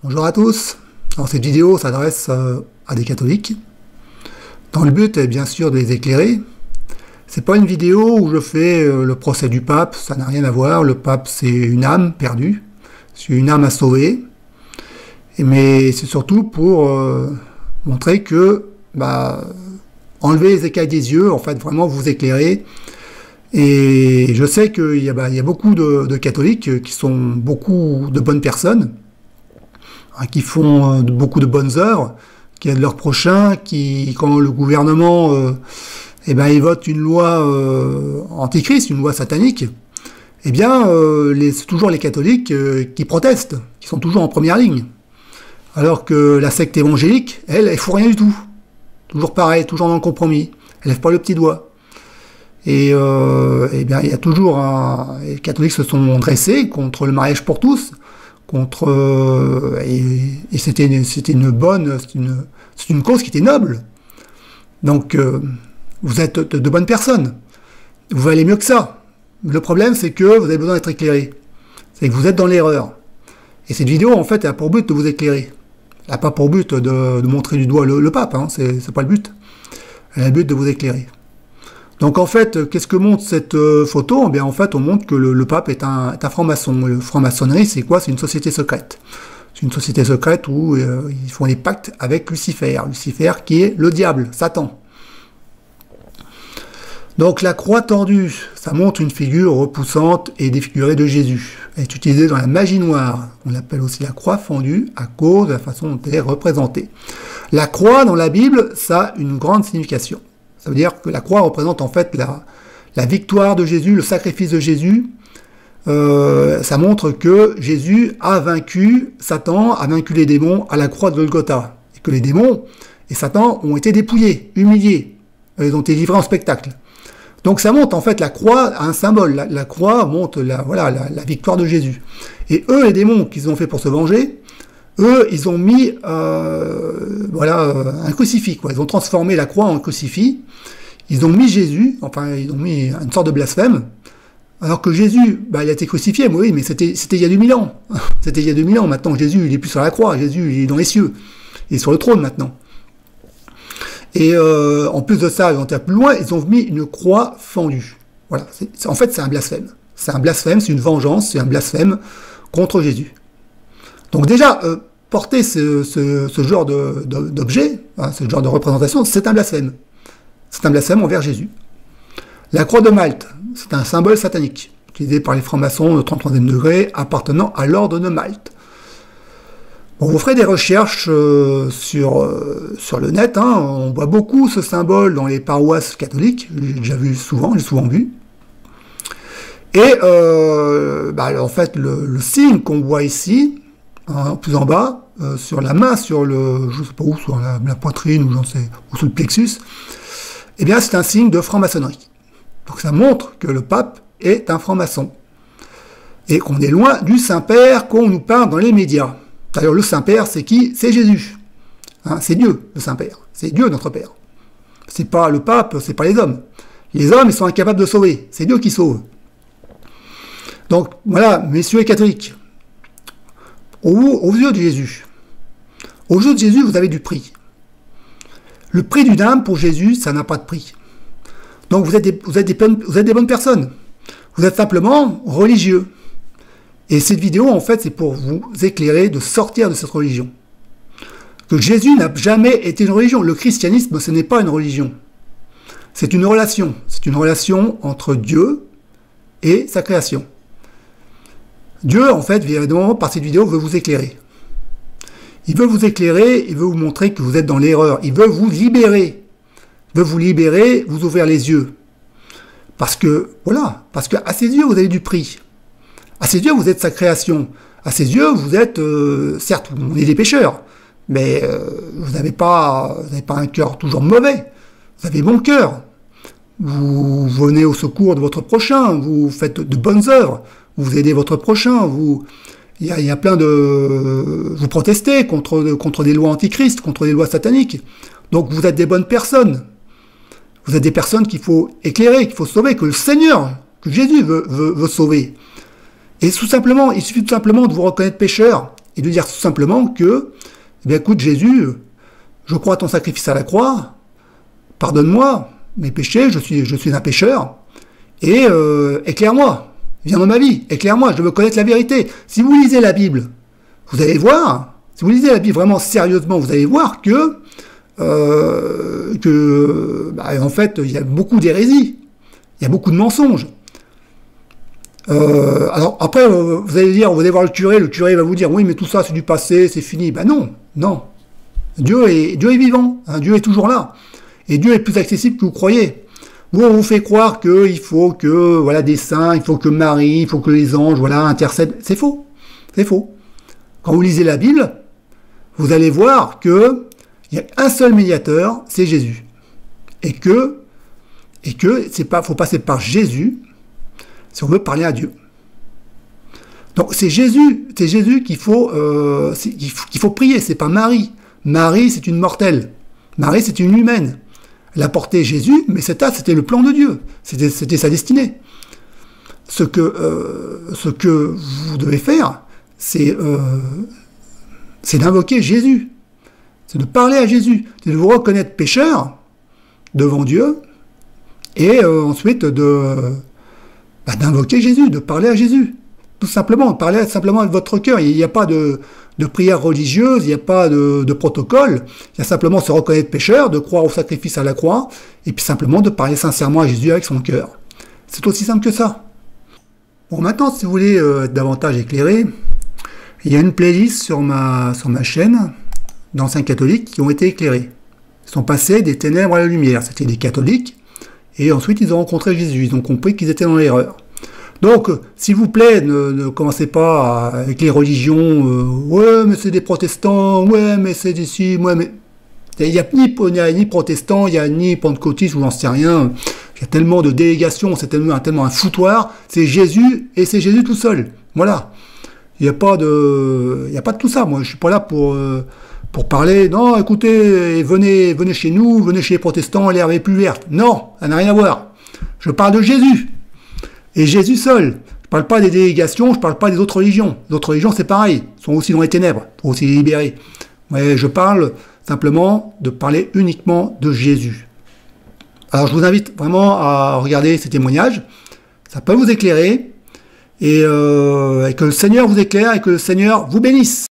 Bonjour à tous. Alors, cette vidéo s'adresse à des catholiques, dans le but est bien sûr de les éclairer. C'est pas une vidéo où je fais le procès du pape, ça n'a rien à voir. Le pape, c'est une âme perdue, c'est une âme à sauver. Mais c'est surtout pour montrer que enlever les écailles des yeux, en fait, vraiment vous éclairer. Et je sais qu'il y a beaucoup de catholiques qui sont beaucoup de bonnes personnes, qui font beaucoup de bonnes œuvres, qui aident leurs prochains, qui, quand le gouvernement il vote une loi antichrist, une loi satanique, c'est toujours les catholiques qui protestent, qui sont toujours en première ligne. Alors que la secte évangélique, elle fout rien du tout. Toujours pareil, toujours dans le compromis. Elle lève pas le petit doigt. Et il y a toujours les catholiques se sont dressés contre le mariage pour tous, et c'était une cause qui était noble. Donc vous êtes de bonnes personnes. Vous valez mieux que ça. Le problème, c'est que vous avez besoin d'être éclairé. C'est que vous êtes dans l'erreur. Et cette vidéo, en fait, elle a pour but de vous éclairer. Elle n'a pas pour but de montrer du doigt le pape, hein, c'est pas le but. Elle a le but de vous éclairer. Donc en fait, qu'est-ce que montre cette photo? En fait, on montre que le pape est un franc-maçon. Le franc-maçonnerie, c'est quoi? C'est une société secrète. C'est une société secrète où ils font des pactes avec Lucifer. Lucifer qui est le diable, Satan. Donc la croix tendue, ça montre une figure repoussante et défigurée de Jésus. Elle est utilisée dans la magie noire. On l'appelle aussi la croix fendue à cause de la façon dont elle est représentée. La croix dans la Bible, ça a une grande signification. Ça veut dire que la croix représente en fait la victoire de Jésus, le sacrifice de Jésus. Ça montre que Jésus a vaincu Satan, a vaincu les démons à la croix de Golgotha. Et que les démons et Satan ont été dépouillés, humiliés. Ils ont été livrés en spectacle. Donc ça montre en fait la croix à un symbole. La croix montre la victoire de Jésus. Et eux, les démons qu'ils ont fait pour se venger, eux, ils ont mis un crucifix, quoi. Ils ont transformé la croix en crucifix. Ils ont mis Jésus, ils ont mis une sorte de blasphème. Alors que Jésus, il a été crucifié, oui, mais c'était il y a 2000 ans. C'était il y a 2000 ans. Maintenant, Jésus, il est plus sur la croix. Jésus, il est dans les cieux. Il est sur le trône maintenant. Et en plus de ça, ils ont été plus loin, ils ont mis une croix fendue. Voilà. En fait, c'est un blasphème. C'est un blasphème, c'est une vengeance, c'est un blasphème contre Jésus. Donc déjà, porter ce genre d'objet, ce genre de représentation, c'est un blasphème. C'est un blasphème envers Jésus. La croix de Malte, c'est un symbole satanique, utilisé par les francs-maçons de 33e degré, appartenant à l'ordre de Malte. Bon, vous ferez des recherches sur le net, on voit beaucoup ce symbole dans les paroisses catholiques, j'ai souvent vu. Et en fait, le signe qu'on voit ici, plus en bas, sur la main, je sais pas où, sur la poitrine, ou sur le plexus, c'est un signe de franc-maçonnerie. Donc ça montre que le pape est un franc-maçon. Et qu'on est loin du Saint-Père qu'on nous parle dans les médias. D'ailleurs, le Saint-Père, c'est qui? C'est Jésus. C'est Dieu, le Saint-Père. C'est Dieu, notre Père. C'est pas le pape, c'est pas les hommes. Les hommes, ils sont incapables de sauver. C'est Dieu qui sauve. Donc, voilà, messieurs les catholiques. Aux yeux de Jésus. Aux yeux de Jésus, vous avez du prix. Le prix d'une âme, pour Jésus, ça n'a pas de prix. Donc, vous êtes des bonnes personnes. Vous êtes simplement religieux. Et cette vidéo, en fait, c'est pour vous éclairer de sortir de cette religion. Que Jésus n'a jamais été une religion. Le christianisme, ce n'est pas une religion. C'est une relation. C'est une relation entre Dieu et sa création. Dieu, en fait, évidemment, par cette vidéo, veut vous éclairer. Il veut vous éclairer, il veut vous montrer que vous êtes dans l'erreur. Il veut vous libérer. Il veut vous libérer, vous ouvrir les yeux. Parce que à ses yeux, vous avez du prix. À ses yeux, vous êtes sa création. À ses yeux, vous êtes, certes, on est des pécheurs, mais vous n'avez pas un cœur toujours mauvais. Vous avez bon cœur. Vous venez au secours de votre prochain. Vous faites de bonnes œuvres. Vous aidez votre prochain. Il y a plein de... Vous protestez contre des lois antichrist, contre des lois sataniques. Donc vous êtes des bonnes personnes. Vous êtes des personnes qu'il faut éclairer, qu'il faut sauver, que le Seigneur, que Jésus veut sauver. Et tout simplement, il suffit tout simplement de vous reconnaître pécheur et de dire tout simplement que, eh bien, écoute Jésus, je crois à ton sacrifice à la croix, pardonne-moi mes péchés, je suis un pécheur, et éclaire-moi, viens dans ma vie, éclaire-moi, je veux connaître la vérité. Si vous lisez la Bible, vous allez voir, si vous lisez la Bible vraiment sérieusement, vous allez voir que en fait, il y a beaucoup d'hérésies, il y a beaucoup de mensonges. Alors après, vous allez voir le curé va vous dire, oui, mais tout ça c'est du passé, c'est fini. Ben non, non. Dieu est vivant, hein, Dieu est toujours là. Et Dieu est plus accessible que vous croyez. Vous, on vous fait croire qu'il faut que, voilà, des saints, il faut que Marie, il faut que les anges, voilà, intercèdent. C'est faux. C'est faux. Quand vous lisez la Bible, vous allez voir que il y a un seul médiateur, c'est Jésus. Et que faut passer par Jésus si on veut parler à Dieu. Donc c'est Jésus qu'il faut prier, c'est pas Marie. Marie, c'est une mortelle. Marie, c'est une humaine. Elle a porté Jésus, mais c'était le plan de Dieu. C'était sa destinée. Ce que vous devez faire, c'est d'invoquer Jésus. C'est de parler à Jésus. C'est de vous reconnaître pécheur devant Dieu et ensuite d'invoquer Jésus, de parler à Jésus. Tout simplement, parler simplement avec votre cœur. Il n'y a pas de prière religieuse, il n'y a pas de protocole. Il y a simplement se reconnaître pécheur, de croire au sacrifice à la croix, et puis simplement de parler sincèrement à Jésus avec son cœur. C'est aussi simple que ça. Bon, maintenant, si vous voulez être davantage éclairé, il y a une playlist sur ma chaîne d'anciens catholiques qui ont été éclairés. Ils sont passés des ténèbres à la lumière. C'était des catholiques, et ensuite ils ont rencontré Jésus. Ils ont compris qu'ils étaient dans l'erreur. Donc, s'il vous plaît, ne commencez pas avec les religions, ouais, mais c'est des protestants, ouais, mais c'est des ci, ouais, mais... Il n'y a ni protestants, il n'y a ni pentecôtistes, ou j'en sais rien. Il y a tellement de délégations, c'est tellement un foutoir. C'est Jésus, et c'est Jésus tout seul. Voilà. Il n'y a pas de tout ça. Moi, je suis pas là pour parler. Non, écoutez, venez chez nous, venez chez les protestants, l'herbe est plus verte. Non, ça n'a rien à voir. Je parle de Jésus. Et Jésus seul. Je parle pas des délégations, je parle pas des autres religions. Les autres religions, c'est pareil. Ils sont aussi dans les ténèbres. Il faut aussi les libérer. Ouais, je parle simplement de parler uniquement de Jésus. Alors, je vous invite vraiment à regarder ces témoignages. Ça peut vous éclairer. Et que le Seigneur vous éclaire et que le Seigneur vous bénisse.